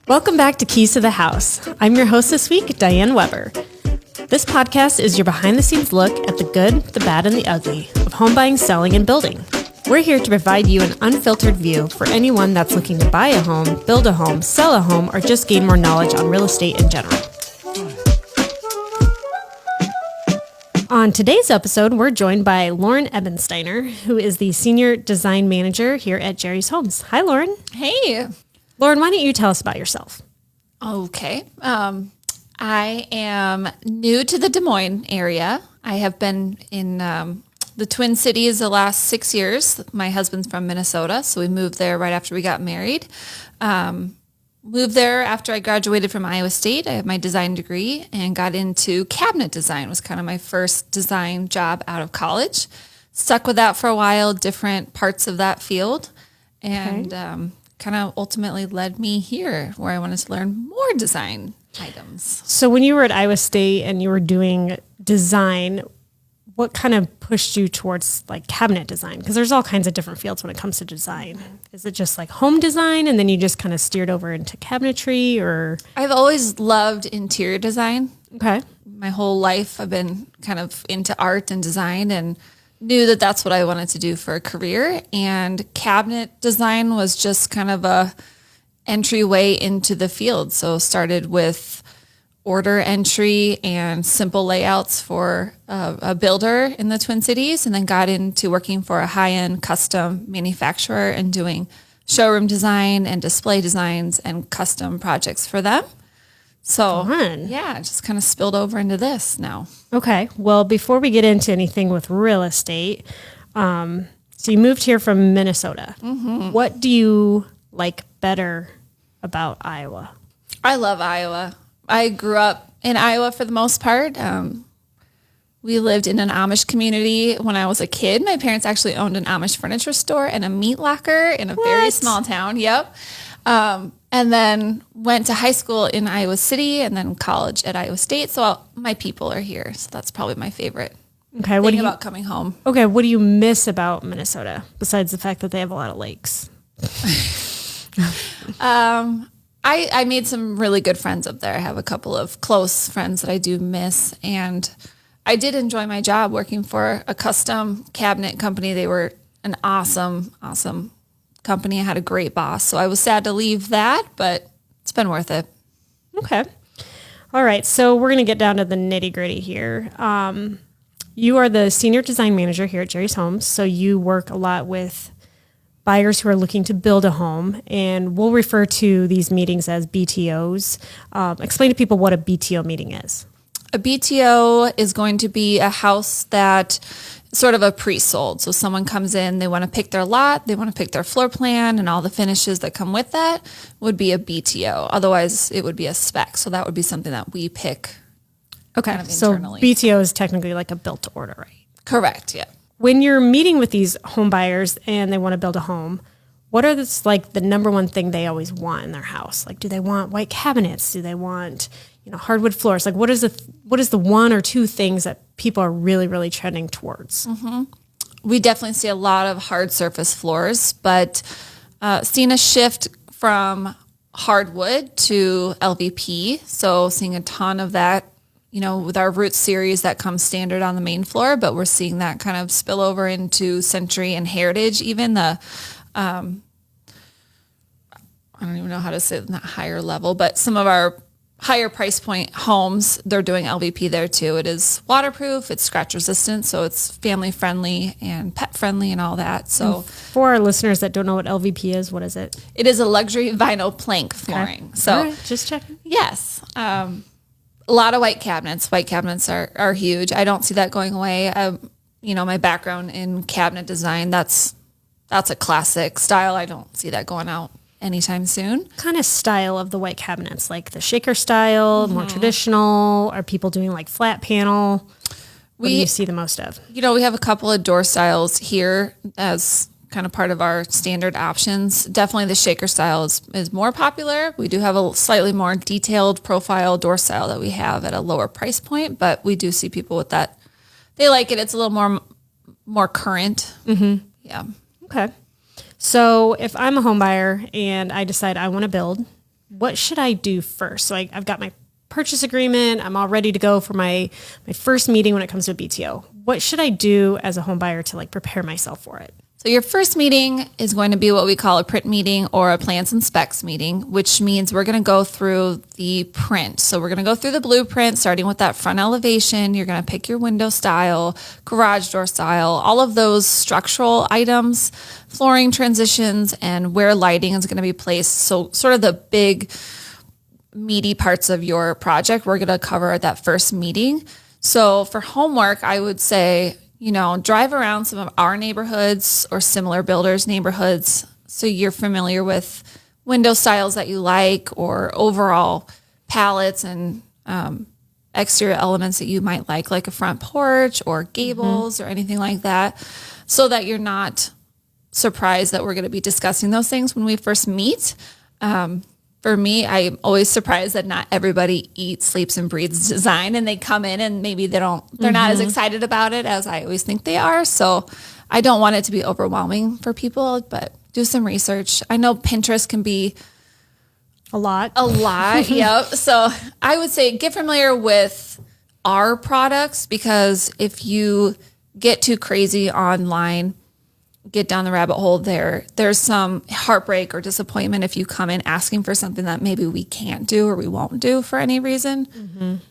Welcome back to Keys to the House. I'm your host this week, Diane Weber. This podcast is your behind-the-scenes look at the good, the bad, and the ugly of home buying, selling, and building. We're here to provide you an unfiltered view for anyone that's looking to buy a home, build a home, sell a home, or just gain more knowledge on real estate in general. On today's episode, we're joined by Lauren Ebensteiner, who is the Senior Design Manager here at Jerry's Homes. Hi, Lauren. Hey. Lauren, why don't you tell us about yourself? Okay. I am new to the Des Moines area. I have been in the Twin Cities the last 6 years. My husband's from Minnesota, so we moved there right after we got married. Moved there after I graduated from Iowa State. I have my design degree and got into cabinet design. It was kind of my first design job out of college. Stuck with that for a while, different parts of that field, and kind of ultimately led me here where I wanted to learn more design items. So when you were at Iowa State and you were doing design, what kind of pushed you towards like cabinet design? Because there's all kinds of different fields when it comes to design. Is it just like home design and then you just kind of steered over into cabinetry, or? I've always loved interior design. Okay. My whole life I've been kind of into art and design and knew that that's what I wanted to do for a career. And cabinet design was just kind of a entryway into the field. So started with order entry and simple layouts for a builder in the Twin Cities, and then got into working for a high-end custom manufacturer and doing showroom design and display designs and custom projects for them. So yeah, it just kind of spilled over into this now. Okay. Well, before we get into anything with real estate, so you moved here from Minnesota. Mm-hmm. What do you like better about Iowa? I love Iowa. I grew up in Iowa for the most part. We lived in an Amish community when I was a kid. My parents actually owned an Amish furniture store and a meat locker in a very small town. Yep. And then went to high school in Iowa City and then college at Iowa State. So my people are here. So that's probably my favorite thing about coming home. Okay. What do you miss about Minnesota besides the fact that they have a lot of lakes? I made some really good friends up there. I have a couple of close friends that I do miss. And I did enjoy my job working for a custom cabinet company. They were an awesome company. I had a great boss. So I was sad to leave that, but it's been worth it. Okay. All right. So we're going to get down to the nitty gritty here. You are the Senior Design Manager here at Jerry's Homes. So you work a lot with buyers who are looking to build a home, and we'll refer to these meetings as BTOs. Explain to people what a BTO meeting is. A BTO is going to be a house that sort of a pre-sold. So someone comes in, they want to pick their lot, they want to pick their floor plan and all the finishes that come with that would be a BTO. Otherwise, it would be a spec. So that would be something that we pick kind of internally. So BTO is technically like a built to order, right? Correct, yeah. When you're meeting with these home buyers and they want to build a home, what are the number one thing they always want in their house? Like, do they want white cabinets? Do they want, hardwood floors? Like, what is the one or two things that people are really, really trending towards? Mm-hmm. We definitely see a lot of hard surface floors, but seeing a shift from hardwood to LVP. So seeing a ton of that, with our Roots series that comes standard on the main floor, but we're seeing that kind of spill over into Century and Heritage, even the, I don't even know how to say it, not higher level, but some of our higher price point homes, they're doing LVP there too. It is waterproof, it's scratch resistant, so it's family friendly and pet friendly and all that. So for our listeners that don't know what LVP is, what is it? It is a luxury vinyl plank flooring. Okay. So all right, just checking. Yes. A lot of white cabinets. White cabinets are huge. I don't see that going away. My background in cabinet design, that's a classic style. I don't see that going out anytime soon. Kind of style of the white cabinets, like the shaker style, more traditional? Are people doing like flat panel? What do you see the most of? We have a couple of door styles here as kind of part of our standard options. Definitely the shaker style is more popular. We do have a slightly more detailed profile door style that we have at a lower price point, but we do see people with that. They like it. It's a little more current. Mm-hmm. Yeah. Okay. So if I'm a home buyer and I decide I want to build, what should I do first? So I've got my purchase agreement. I'm all ready to go for my first meeting when it comes to a BTO. What should I do as a home buyer to like prepare myself for it? So your first meeting is going to be what we call a print meeting or a plans and specs meeting, which means we're going to go through the print. So we're going to go through the blueprint, starting with that front elevation. You're going to pick your window style, garage door style, all of those structural items, flooring transitions, and where lighting is going to be placed. So sort of the big meaty parts of your project we're going to cover at that first meeting. So for homework, I would say, drive around some of our neighborhoods or similar builders' neighborhoods so you're familiar with window styles that you like or overall palettes and exterior elements that you might like a front porch or gables or anything like that, so that you're not surprised that we're going to be discussing those things when we first meet. For me, I'm always surprised that not everybody eats, sleeps, and breathes design, and they come in and maybe they're not as excited about it as I always think they are. So I don't want it to be overwhelming for people, but do some research. I know Pinterest can be a lot. Yep. So I would say get familiar with our products, because if you get too crazy online, get down the rabbit hole there's some heartbreak or disappointment if you come in asking for something that maybe we can't do or we won't do for any reason.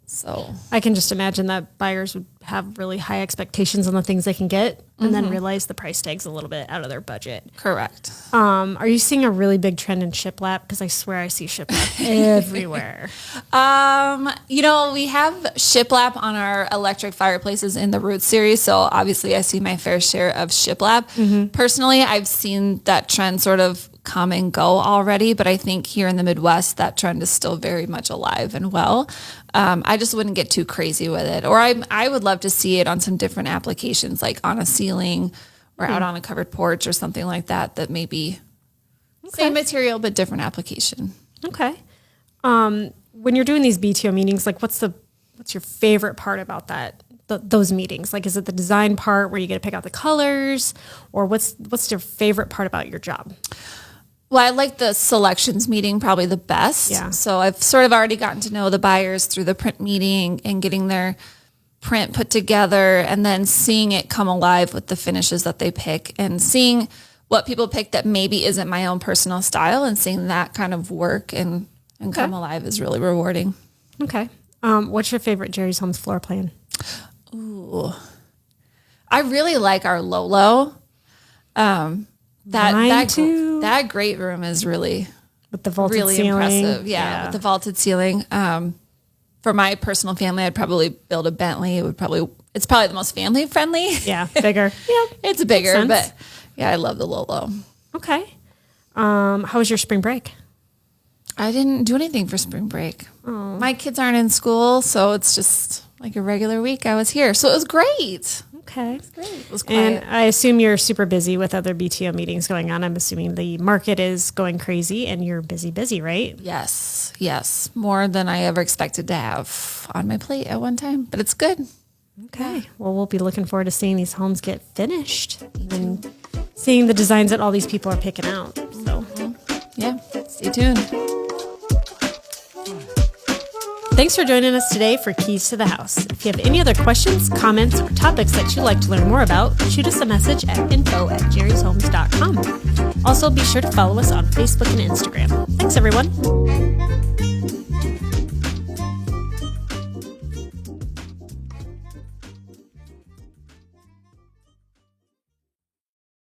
So I can just imagine that buyers would have really high expectations on the things they can get and then realize the price tag's a little bit out of their budget. correct. Are you seeing a really big trend in shiplap? Because I swear I see shiplap everywhere. We have shiplap on our electric fireplaces in the Root series, so obviously I see my fair share of shiplap. Personally, I've seen that trend sort of come and go already, but I think here in the Midwest, that trend is still very much alive and well. I just wouldn't get too crazy with it. Or I would love to see it on some different applications, like on a ceiling or out on a covered porch or something like that may be same material but different application. Okay. When you're doing these BTO meetings, like what's your favorite part about those meetings? Like, is it the design part where you get to pick out the colors, or what's your favorite part about your job? Well, I like the selections meeting probably the best. Yeah. So I've sort of already gotten to know the buyers through the print meeting and getting their print put together and then seeing it come alive with the finishes that they pick and seeing what people pick that maybe isn't my own personal style and seeing that kind of work and come alive is really rewarding. Okay. What's your favorite Jerry's Homes floor plan? Ooh. I really like our Lolo. That great room is really With the vaulted really ceiling. impressive. Yeah, with the vaulted ceiling. For my personal family, I'd probably build a Bentley. It's probably the most family friendly. Yeah, bigger. Yeah, it's bigger, but yeah, I love the Lolo. Okay. How was your spring break? I didn't do anything for spring break. Oh. My kids aren't in school, so it's just like a regular week. I was here, so it was great. Okay. Great. It was quiet. And I assume you're super busy with other BTO meetings going on. I'm assuming the market is going crazy and you're busy, right? Yes. More than I ever expected to have on my plate at one time, but it's good. Okay. Well, we'll be looking forward to seeing these homes get finished and seeing the designs that all these people are picking out. So, yeah, stay tuned. Thanks for joining us today for Keys to the House. If you have any other questions, comments, or topics that you'd like to learn more about, shoot us a message at info@jerryshomes.com. Also, be sure to follow us on Facebook and Instagram. Thanks, everyone.